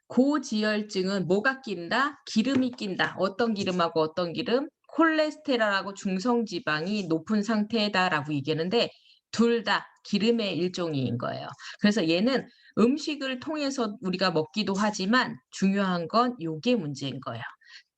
고지혈증은 뭐가 낀다? 기름이 낀다. 어떤 기름하고 어떤 기름? 콜레스테롤하고 중성지방이 높은 상태다라고 얘기하는데 둘 다 기름의 일종인 거예요. 그래서 얘는 음식을 통해서 우리가 먹기도 하지만 중요한 건 요게 문제인 거예요.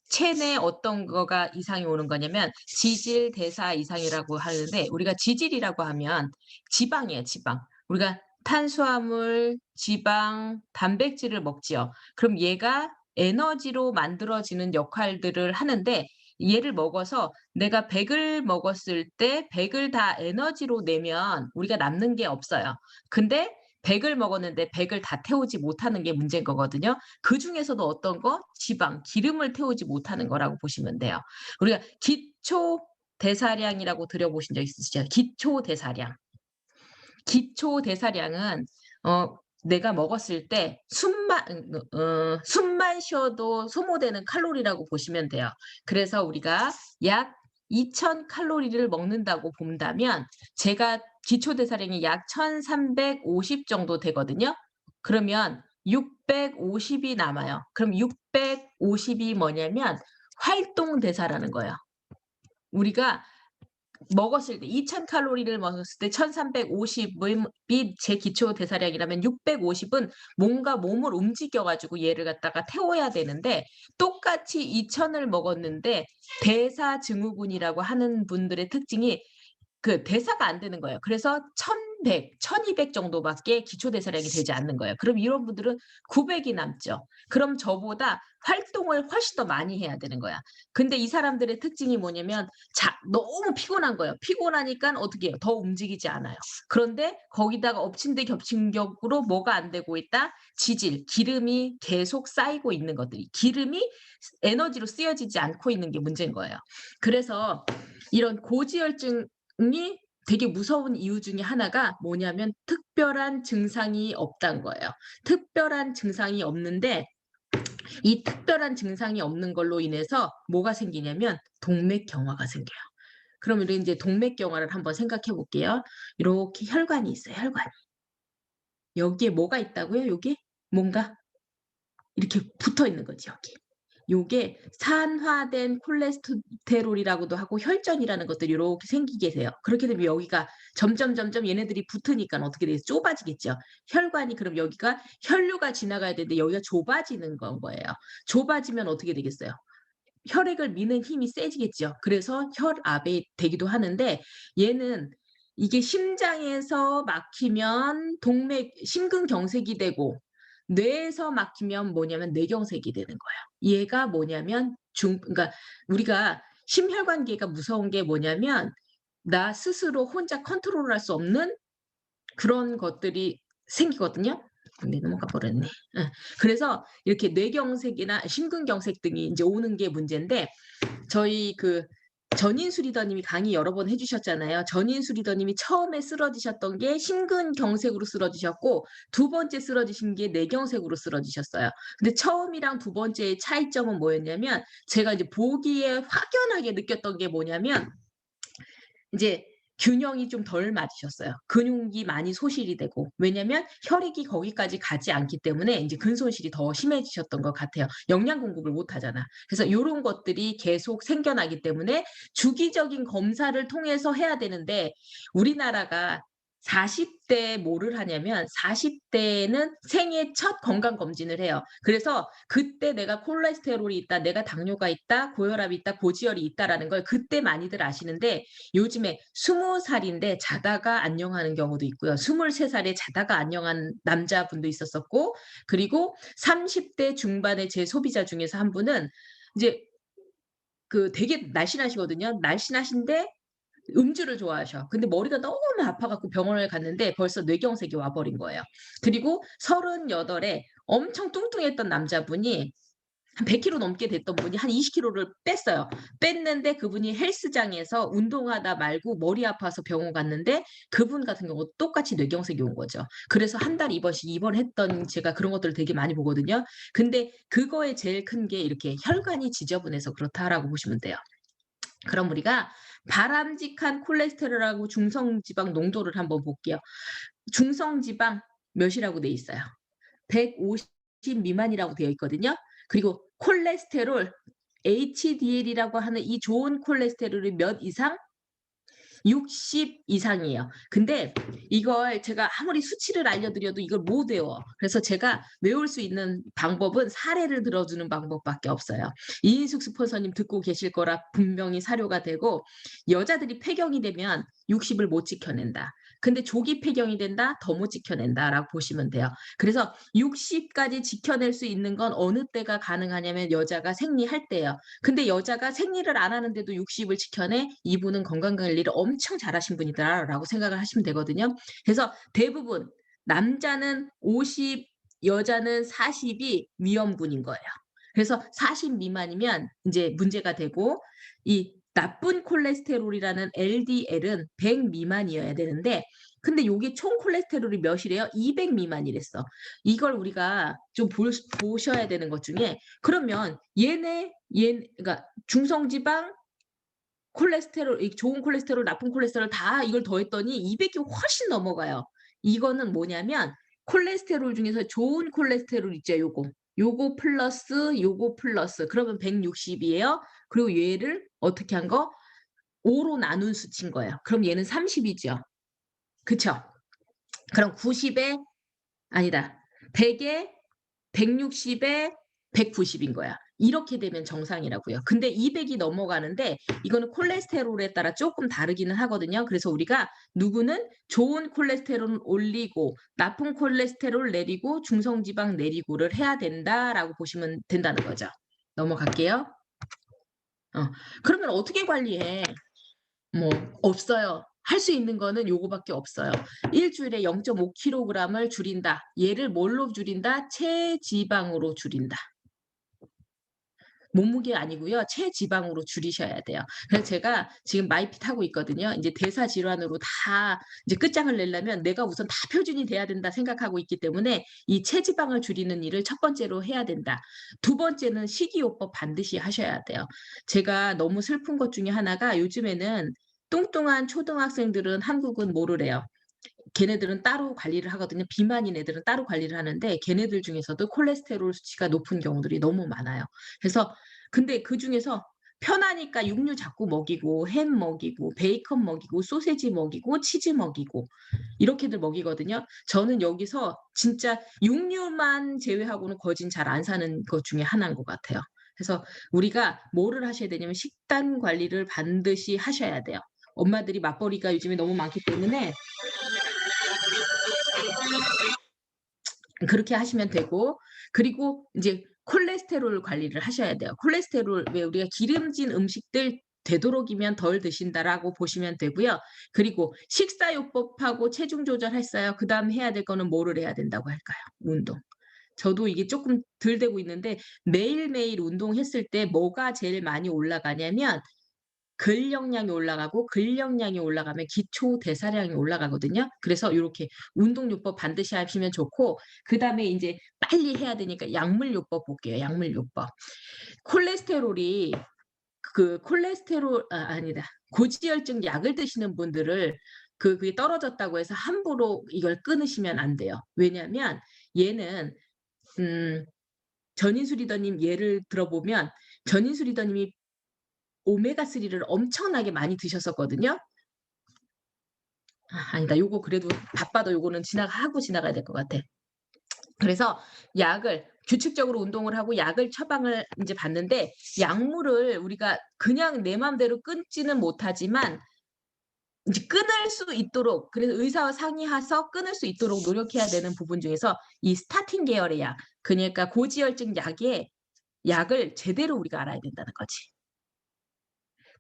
체내 어떤 거가 이상이 오는 거냐면 지질 대사 이상이라고 하는데 우리가 지질이라고 하면 지방이에요, 지방. 우리가 탄수화물, 지방, 단백질을 먹지요. 그럼 얘가 에너지로 만들어지는 역할들을 하는데 얘를 먹어서 내가 100을 먹었을 때 100을 다 에너지로 내면 우리가 남는 게 없어요. 근데 100을 먹었는데 100을 다 태우지 못하는 게 문제인 거거든요. 그중에서도 어떤 거? 지방, 기름을 태우지 못하는 거라고 보시면 돼요. 우리가 기초 대사량이라고 들어보신 적 있으시죠? 기초 대사량. 기초 대사량은 내가 먹었을 때 숨만 쉬어도 소모되는 칼로리라고 보시면 돼요. 그래서 우리가 약 2,000 칼로리를 먹는다고 본다면 제가 기초 대사량이 약 1,350 정도 되거든요. 그러면 650이 남아요. 그럼 650이 뭐냐면 활동 대사라는 거예요. 우리가 먹었을 때 2,000 칼로리를 먹었을 때 1,350 이 제 기초 대사량이라면 650은 뭔가 몸을 움직여 가지고 얘를 갖다가 태워야 되는데 똑같이 2,000을 먹었는데 대사증후군이라고 하는 분들의 특징이 그 대사가 안 되는 거예요. 그래서 1,100, 1,200 정도밖에 기초 대사량이 되지 않는 거예요. 그럼 이런 분들은 900이 남죠. 그럼 저보다 활동을 훨씬 더 많이 해야 되는 거야. 근데 이 사람들의 특징이 뭐냐면 너무 피곤한 거예요. 피곤하니깐 어떻게 해요? 더 움직이지 않아요. 그런데 거기다가 엎친 데 겹친 격으로 뭐가 안 되고 있다? 지질, 기름이 계속 쌓이고 있는 것들이 기름이 에너지로 쓰여지지 않고 있는 게 문제인 거예요. 그래서 이런 고지혈증 이 되게 무서운 이유 중에 하나가 뭐냐면 특별한 증상이 없다는 거예요. 특별한 증상이 없는데 이 특별한 증상이 없는 걸로 인해서 뭐가 생기냐면 동맥경화가 생겨요. 그럼 우리 인제 동맥경화를 한번 생각해 볼게요. 요렇게 혈관이 있어요, 혈관이. 여기에 뭐가 있다고요? 요게? 뭔가 이렇게 붙어 있는 거지, 여기. 요게 산화된 콜레스테롤이라고도 하고 혈전이라는 것들이 요렇게 생기게 돼요. 그렇게 되면 여기가 점점 얘네들이 붙으니깐 어떻게 되겠어요? 좁아지겠죠. 혈관이 그럼 여기가 혈류가 지나가야 되는데 여기가 좁아지는 건 거예요. 좁아지면 어떻게 되겠어요? 혈액을 미는 힘이 세지겠죠. 그래서 혈압이 되기도 하는데 얘는 이게 심장에서 막히면 심근경색이 되고 뇌에서 막히면 뭐냐면 뇌경색이 되는 거예요. 얘가 뭐냐면 그러니까 우리가 심혈관계가 무서운 게 뭐냐면 나 스스로 혼자 컨트롤할 수 없는 그런 것들이 생기거든요. 근데 넘어가 버렸네. 예. 그래서 이렇게 뇌경색이나 심근경색 등이 인제 오는 게 문제인데 저희 그 전인수 리더님이 강의 여러 번 해 주셨잖아요. 전인수 리더님이 처음에 쓰러지셨던 게 심근경색으로 쓰러지셨고 두 번째 쓰러지신 게 뇌경색으로 쓰러지셨어요. 근데 처음이랑 두 번째의 차이점은 뭐였냐면 제가 이제 보기에 확연하게 느꼈던 게 뭐냐면 이제 균형이 좀 덜 맞으셨어요. 근육이 많이 소실이 되고. 왜냐면 혈액이 거기까지 가지 않기 때문에 인제 근손실이 더 심해지셨던 것 같아요. 영양 공급을 못 하잖아. 그래서 요런 것들이 계속 생겨나기 때문에 주기적인 검사를 통해서 해야 되는데 우리나라가 40대 뭐를 하냐면 40 대에는 생애 첫 건강 검진을 해요. 그래서 그때 내가 콜레스테롤이 있다, 내가 당뇨가 있다, 고혈압이 있다, 고지혈이 있다라는 걸 그때 많이들 아시는데 요즘에 20 살인데 자다가 안녕하는 경우도 있고요. 23 살에 자다가 안녕한 남자분도 있었었고 그리고 30대 중반의 제 소비자 중에서 한 분은 이제 그 되게 날씬하시거든요. 날씬하신데 음주를 좋아하셔. 근데 머리가 너무 아파 갖고 병원을 갔는데 벌써 뇌경색이 와 버린 거예요. 그리고 38에 엄청 뚱뚱했던 남자분이 한 100 킬로 넘게 됐던 분이 한 20 킬로를 뺐어요. 뺐는데 그분이 헬스장에서 운동하다 말고 머리 아파서 병원 갔는데 그분 같은 경우 똑같이 뇌경색이 온 거죠. 그래서 한 달 입원씩 입원했던 제가 그런 것들을 되게 많이 보거든요. 근데 그거에 제일 큰 게 이렇게 '혈관이 지저분해서 그렇다.'라고 보시면 돼요. 그럼 우리가 바람직한 콜레스테롤하고 중성지방 농도를 한번 볼게요. 중성지방 몇이라고 돼 있어요? 150 미만이라고 되어 있거든요. 그리고 콜레스테롤 HDL이라고 하는 이 좋은 콜레스테롤이 몇 이상? 60 이상이에요. 근데 이걸 제가 아무리 수치를 알려드려도 이걸 못 외워. 그래서 제가 외울 수 있는 방법은 사례를 들어주는 방법밖에 없어요. 이인숙 스폰서님 듣고 계실 거라 분명히 사료가 되고, 여자들이 폐경이 되면 60을 못 지켜낸다. 근데 조기 폐경이 된다, 더 못 지켜낸다라고 보시면 돼요. 그래서 60까지 지켜낼 수 있는 건 어느 때가 가능하냐면 여자가 생리할 때예요. 근데 여자가 생리를 안 하는데도 60을 지켜내? 이분은 건강관리를 엄청 잘하신 분이다라고 생각을 하시면 되거든요. 그래서 대부분 남자는 50, 여자는 40이 위험군인 거예요. 그래서 40 미만이면 이제 문제가 되고, 이 나쁜 콜레스테롤이라는 LDL은 100 미만이어야 되는데, 근데 요게 총 콜레스테롤이 몇이래요? 200 미만이랬어. 이걸 우리가 좀 보셔야 되는 것 중에, 그러면 그러니까 중성지방, 콜레스테롤, 이 좋은 콜레스테롤, 나쁜 콜레스테롤 다 이걸 더했더니 200이 훨씬 넘어가요. 이거는 뭐냐면 콜레스테롤 중에서 좋은 콜레스테롤 있죠, 요거. 요거 플러스 요거 플러스 그러면 160이에요. 그리고 얘를 어떻게 한 거? 5로 나눈 수치인 거예요. 그럼 얘는 30이죠. 그쵸? 그럼 90에 아니다. 100에 160에 190인 거야. 이렇게 되면 정상이라고요. 근데 200이 넘어가는데 이거는 콜레스테롤에 따라 조금 다르기는 하거든요. 그래서 우리가 누구는 좋은 콜레스테롤 올리고 나쁜 콜레스테롤 내리고 중성지방 내리고를 해야 된다라고 보시면 된다는 거죠. 넘어갈게요. 그러면 어떻게 관리해? 뭐 없어요. 할 수 있는 거는 요거밖에 없어요. 일주일에 0.5kg을 줄인다. 얘를 뭘로 줄인다? 체지방으로 줄인다. 몸무게 아니고요. 체지방으로 줄이셔야 돼요. 그래서 제가 지금 마이핏 하고 있거든요. 이제 대사 질환으로 다 이제 끝장을 내려면 내가 우선 다 표준이 돼야 된다 생각하고 있기 때문에 이 체지방을 줄이는 일을 첫 번째로 해야 된다. 두 번째는 식이요법 반드시 하셔야 돼요. 제가 너무 슬픈 것 중에 하나가, 요즘에는 뚱뚱한 초등학생들은 한국은 뭐를 해요? 걔네들은 따로 관리를 하거든요. 비만인 애들은 따로 관리를 하는데 걔네들 중에서도 콜레스테롤 수치가 높은 경우들이 너무 많아요. 그래서 근데 그중에서 편하니까 육류 자꾸 먹이고 햄 먹이고 베이컨 먹이고 소세지 먹이고 치즈 먹이고 이렇게들 먹이거든요. 저는 여기서 진짜 육류만 제외하고는 거진 잘 안 사는 것 중에 하나인 것 같아요. 그래서 우리가 뭐를 하셔야 되냐면 식단 관리를 반드시 하셔야 돼요. 엄마들이 맞벌이가 요즘에 너무 많기 때문에 그렇게 하시면 되고, 그리고 이제 콜레스테롤 관리를 하셔야 돼요. 콜레스테롤, 왜 우리가 기름진 음식들 되도록이면 덜 드신다라고 보시면 되고요. 그리고 식사요법하고 체중 조절했어요. 그다음 해야 될 거는 뭐를 해야 된다고 할까요? 운동. 저도 이게 조금 덜 되고 있는데, 매일매일 운동했을 때 뭐가 제일 많이 올라가냐면 근력량이 올라가고, 근력량이 올라가면 기초 대사량이 올라가거든요. 그래서 요렇게 운동요법 반드시 하시면 좋고, 그다음에 인제 빨리 해야 되니까 약물요법 볼게요, 약물요법. 콜레스테롤이 콜레스테롤 아니다. 고지혈증 약을 드시는 분들을 그게 떨어졌다고 해서 함부로 이걸 끊으시면 안 돼요. 왜냐면 얘는 음 전인수 리더님 예를 들어보면, 전인수 리더님이 오메가3를 엄청나게 많이 드셨었거든요. 아니다. 요거 그래도 바빠도 요거는 하고 지나가야 될 것 같아. 그래서 약을 규칙적으로 운동을 하고 약을 처방을 인제 받는데, 약물을 우리가 그냥 내 맘대로 끊지는 못하지만 이제 끊을 수 있도록, 그래서 의사와 상의해서 끊을 수 있도록 노력해야 되는 부분 중에서 이 스타틴 계열의 약, 그러니까 고지혈증 약의 약을 제대로 우리가 알아야 된다는 거지.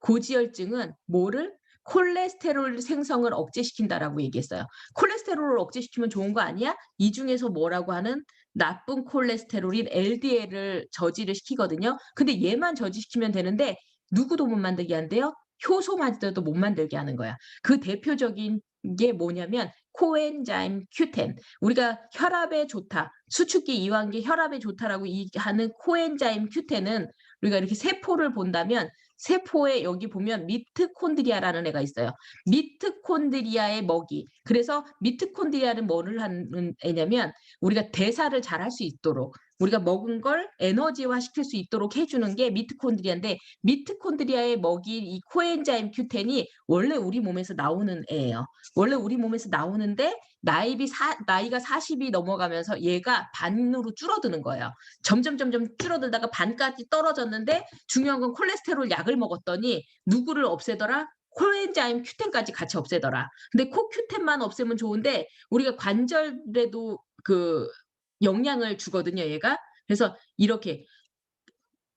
고지혈증은 뭐를? 콜레스테롤 생성을 억제시킨다라고 얘기했어요. 콜레스테롤을 억제시키면 좋은 거 아니야? 이 중에서 뭐라고 하는 나쁜 콜레스테롤인 LDL을 저지를 시키거든요. 근데 얘만 저지시키면 되는데 누구도 못 만들게 한대요. 효소마저도 못 만들게 하는 거야. 그 대표적인 게 뭐냐면 코엔자임 Q10. 우리가 혈압에 좋다, 수축기 이완기 혈압에 좋다라고 하는 코엔자임 Q10은, 우리가 이렇게 세포를 본다면 세포에 여기 보면 미토콘드리아라는 애가 있어요. 미토콘드리아의 먹이. 그래서 미토콘드리아는 뭐를 하는 애냐면 우리가 대사를 잘할 수 있도록, 우리가 먹은 걸 에너지화 시킬 수 있도록 해 주는 게 미토콘드리아인데 미토콘드리아의 먹인 이 코엔자임 Q10이 원래 우리 몸에서 나오는 애예요. 원래 우리 몸에서 나오는데 나이가 40이 넘어가면서 얘가 반으로 줄어드는 거예요. 점점 줄어들다가 반까지 떨어졌는데 중요한 건 콜레스테롤 약을 먹었더니 누구를 없애더라? 코엔자임 Q10까지 같이 없애더라. 근데 코 Q10만 없애면 좋은데 우리가 관절에도 그 영향을 주거든요, 얘가. 그래서 이렇게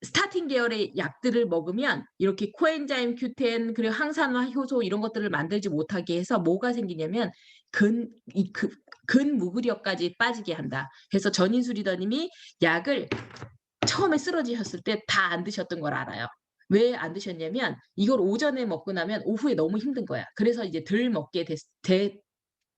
스타틴 계열의 약들을 먹으면 이렇게 코엔자임 Q10 그리고 항산화 효소 이런 것들을 만들지 못하게 해서 뭐가 생기냐면 근무구력까지 빠지게 한다. 그래서 전인수 리더님이 약을 처음에 쓰러지셨을 때 다 안 드셨던 걸 알아요. 왜 안 드셨냐면 이걸 오전에 먹고 나면 오후에 너무 힘든 거야. 그래서 이제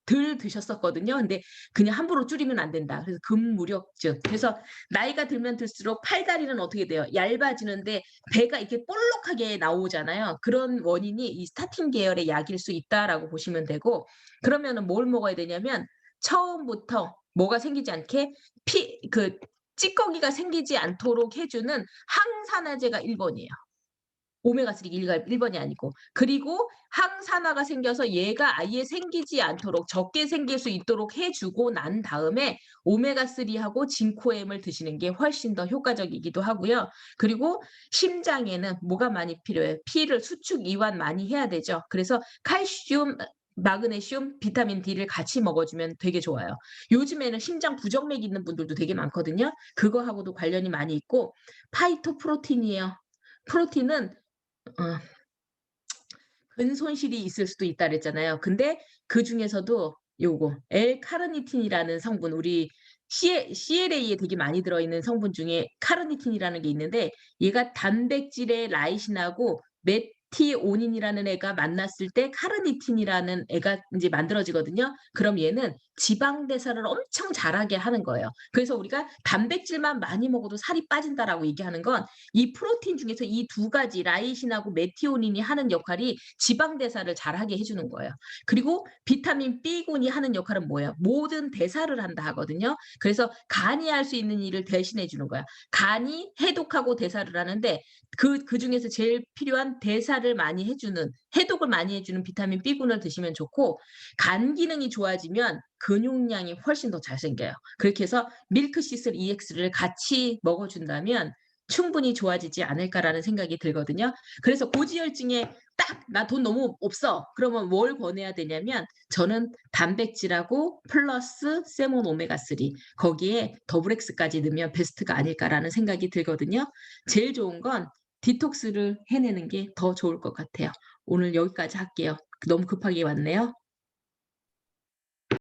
덜 드셨었거든요. 근데 그냥 함부로 줄이면 안 된다. 그래서 근무력증. 그래서 나이가 들면 들수록 팔다리는 어떻게 돼요? 얇아지는데 배가 이렇게 볼록하게 나오잖아요. 그런 원인이 이 스타틴 계열의 약일 수 있다라고 보시면 되고 그러면은 뭘 먹어야 되냐면 처음부터 뭐가 생기지 않게 찌꺼기가 생기지 않도록 해 주는 항산화제가 1 번이에요. 오메가3 1 번이 아니고. 그리고 항산화가 생겨서 얘가 아예 생기지 않도록 적게 생길 수 있도록 해 주고 난 다음에 오메가3 하고 진코엠을 드시는 게 훨씬 더 효과적이기도 하고요. 그리고 심장에는 뭐가 많이 필요해요? 피를 수축 이완 많이 해야 되죠. 그래서 칼슘, 마그네슘, 비타민 D를 같이 먹어 주면 되게 좋아요. 요즘에는 심장 부정맥 있는 분들도 되게 많거든요. 그거하고도 관련이 많이 있고 파이토프로틴이에요. 프로틴은 어 근손실이 있을 수도 있다 그랬잖아요. 근데 그중에서도 요거 L-카르니틴이라는 성분 우리 CLA에 되게 많이 들어있는 성분 중에 카르니틴이라는 게 있는데 얘가 단백질의 라이신하고 메티오닌이라는 애가 만났을 때 카르니틴이라는 애가 인제 만들어지거든요. 그럼 얘는 지방 대사를 엄청 잘하게 하는 거예요. 그래서 우리가 "단백질만 많이 먹어도 살이 빠진다."라고 얘기하는 건 이 프로틴 중에서 이 두 가지 라이신하고 메티오닌이 하는 역할이 지방 대사를 잘하게 해 주는 거예요. 그리고 비타민 B군이 하는 역할은 뭐예요? 모든 대사를 한다 하거든요. 그래서 간이 할 수 있는 일을 대신해 주는 거야. 간이 해독하고 대사를 하는데 그중에서 제일 필요한 대사를 많이 해 주는 해독을 많이 해 주는 비타민 B군을 드시면 좋고 간 기능이 좋아지면 근육량이 훨씬 더 잘 생겨요. 그렇게 해서 밀크시슬 EX를 같이 먹어 준다면 충분히 좋아지지 않을까라는 생각이 들거든요. 그래서 고지혈증에 딱 '나 돈 너무 없어.' 그러면 뭘 권해야 되냐면 저는 단백질하고 플러스 세몬 오메가3 거기에 더블 X까지 넣으면 베스트가 아닐까라는 생각이 들거든요. 제일 좋은 건 디톡스를 해내는 게 더 좋을 것 같아요. 오늘 여기까지 할게요. 너무 급하게 왔네요.